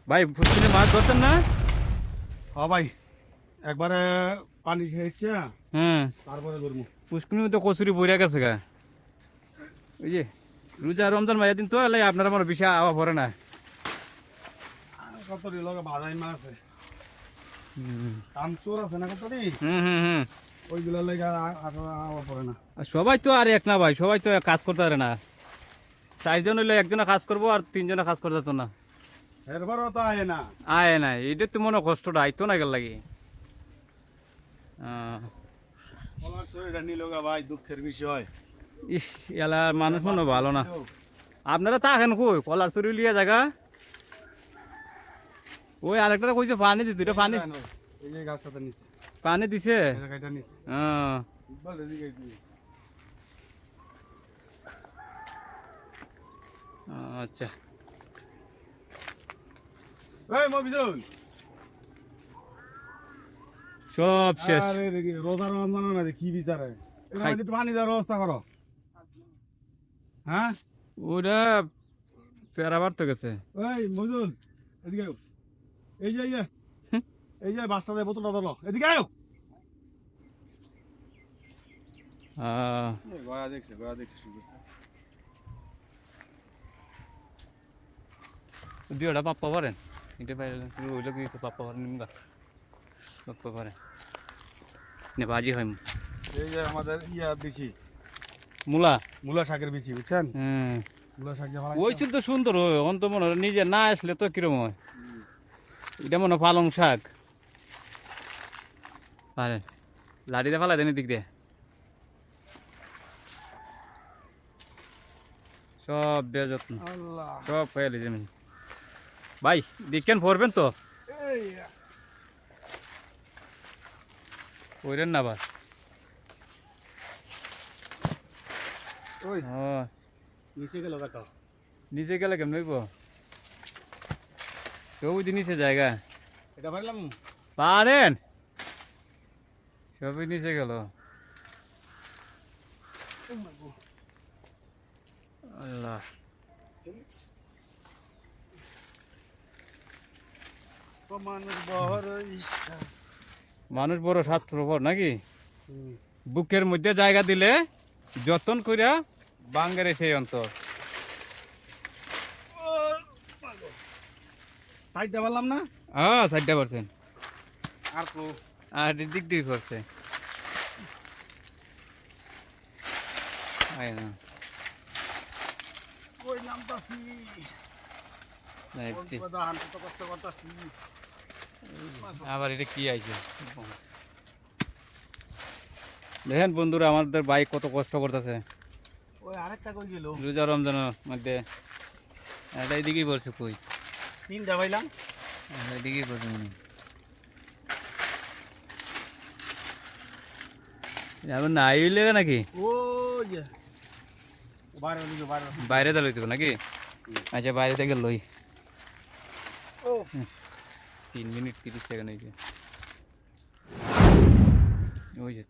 ভাই পুষ্কিনে মাছ ধরতেন না? হ্যাঁ ভাই, একবারে পানি খেয়েছে হ্যাঁ, তারপরে ধরবো। পুষ্কিনি তো কচুরি বইরা গেছে গা। ওই যে রোজা রমজান মাইয়া দিন তো এলাই আপনার আমার বেশি আওয়া পড়ে না। কত লোক বাজাই মাছ আছে, হুম কামচোর আছে না কত হুম হুম হুম। ওইগুলো লেগে আওয়া পড়ে না। আর সবাই তো আর এক না ভাই, সবাই তো কাজ করতে পারে না। 4 জন হইলে একজনে কাজ করবো আর 3 জনে কাজ করতে তো না। এরপরও তো আয় না। আয় নাই, এটা তো মনে কষ্টটা আইতো না গেল লাগে। কলার শরীরটা নিল গা ভাই, দুঃখের বিষয়। ইস, এলার মানুষ মনে হয় ভালো না। আপনারা থাকেন কই? কলার চুরি লিয়ে জায়গা ওই আরেকটা কইছে পানি দিতে, এটা পানি এই যে গাছটাতে নিচে পানি দিছে। এই জায়গাটা নিচে বল এদিকে দিই। আচ্ছা এই মবিদুল, সব শেষ। আরে রে রোজার রমজান না কি বিচারে এর মধ্যে তো পানি দেওয়ার ব্যবস্থা করো। হ্যাঁ ওটা ফেরাবার তো গেছে। এই মবিদুল, এদিকে আয়। এই যে এই যে বাসটাতে বোতলটা ধরো, এদিকে আয়। গয়া দেখছে শুরু করছে। দুইটা পাপ্পা পারেন, এটা পাইলে শুরু হইলো কি পাপ্পা পারেন নিমগা পাপ্পা পারেন নে বাজি হয়। এই যে আমাদের বেশি মূলা মূলা শাকের বেশি, বুঝছেন? হ্যাঁ, মূলা শাক যে ওই ছিল তো সুন্দর হয়, অন্ত মনে হয় নিজে না আসলে তো কিরম হয়। এটা মনে হয় পালং শাক পারেন, লাড়িতে ফালাই দেন দিক দিয়ে সব বেযত্ন আল্লাহ। সব পাইলে যেমন ভাই দেখেন পড়বেন তো এই পড়েন না আবার। ওই ও নিচে গেল কাকা। নিচে গেলে কেমন হইব? ওই দিন নিচে জায়গা এটা পারলাম। পারেন, সবই নিচে গেল। আল্লাহ, মানুষ বড় স্বার্থপর নাকি? বুকের মধ্যে জায়গা দিলে যতন কইরা বাঙ্গারে সেই অন্তর। সাইডটা পারলাম না। হ্যাঁ 60%। আর তো আর দিক দিক করছে আয় না। কই নামতাছি, হাঁটতে কষ্ট করতাছি। আবার এটা কি আইছে দেখেন বন্ধুরা, আমাদের বাইক কত কষ্ট করতেছে ওই আরেকটা কই গেল? রোজা রমজানের মধ্যে। এটা এদিকেই বলছে কই, তিনটা পাইলাম। এদিকেই বলছে এখন না আইলে নাকি ও যে বাইরে দিকে বাইরে দা লইতে নাকি? আচ্ছা বাইরে থেকে লই। ও 3 মিনিট 30 সেকেন্ড হয়েছে ওই যে